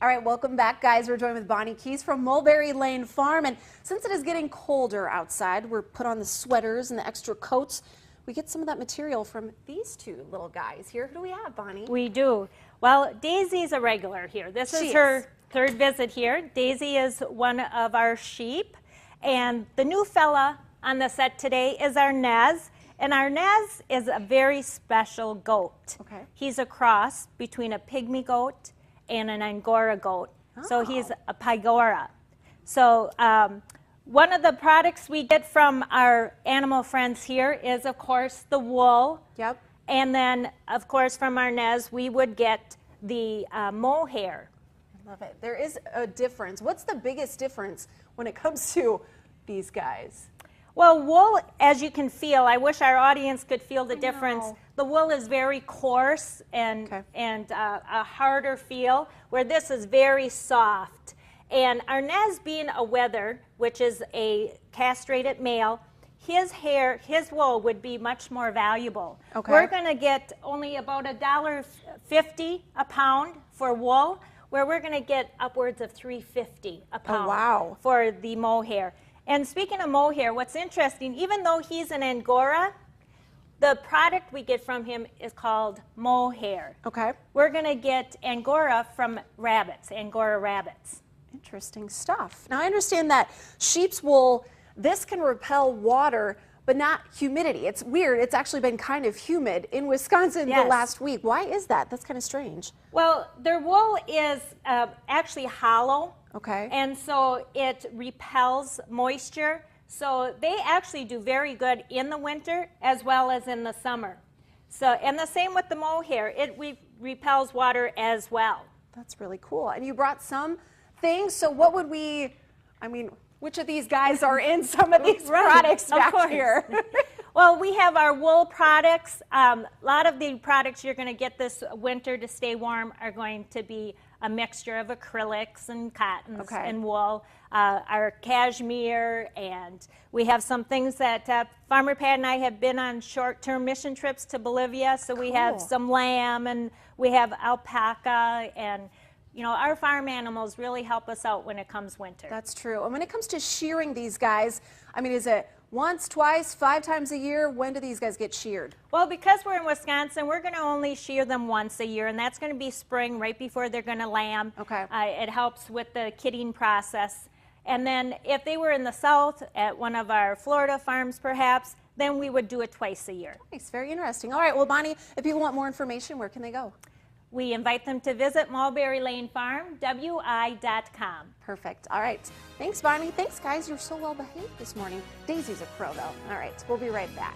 All right, welcome back, guys. We're joined with Bonnie Keys from Mulberry Lane Farm. And since it is getting colder outside, we're put on the sweaters and the extra coats. We get some of that material from these two little guys here. Who do we have, Bonnie? We do. Well, Daisy's a regular here. This is her third visit here. Daisy is one of our sheep. And the new fella on the set today is our Nez. And our Nez is a very special goat. Okay. He's a cross between a pygmy goat and an Angora goat. Oh. So he's a Pygora. So one of the products we get from our animal friends here is, of course, the wool. Yep. And then, of course, from our Nez, we would get the mohair. I love it. There is a difference. What's the biggest difference when it comes to these guys? Well, wool, as you can feel, I wish our audience could feel the difference. The wool is very coarse and a harder feel, where this is very soft. And our Nez being a wether, which is a castrated male, his hair, his wool would be much more valuable. Okay. We're going to get only about $1.50 a pound for wool, where we're going to get upwards of $3.50 a pound for the mohair. And speaking of mohair, what's interesting, even though he's an Angora, the product we get from him is called mohair. Okay. We're going to get Angora from rabbits, Angora rabbits. Interesting stuff. Now, I understand that sheep's wool, this can repel water, but not humidity. It's weird. It's actually been kind of humid in Wisconsin the last week. Why is that? That's kind of strange. Well, their wool is actually hollow. Okay. And so it repels moisture. So they actually do very good in the winter as well as in the summer. So, and the same with the mohair. It repels water as well. That's really cool. And you brought some things. So what would we, I mean, which of these guys are in some of these products back here? Well, we have our wool products. A lot of the products you're going to get this winter to stay warm are going to be a mixture of acrylics and cottons and wool, our cashmere, and we have some things that Farmer Pat and I have been on short-term mission trips to Bolivia, so we have some lamb and we have alpaca, and you know, our farm animals really help us out when it comes winter. That's true. And when it comes to shearing these guys, I mean, is it once, twice, 5 times a year? When do these guys get sheared? Well, because we're in Wisconsin, we're going to only shear them once a year, and that's going to be spring, right before they're going to lamb. Okay. It helps with the kidding process. And then if they were in the south, at one of our Florida farms perhaps, then we would do it twice a year. Nice, very interesting. All right, well, Bonnie, if people want more information, where can they go? We invite them to visit Mulberry Lane Farm, WI.com. Perfect. All right. Thanks, Bonnie. Thanks, guys. You're so well behaved this morning. Daisy's a pro, though. All right. We'll be right back.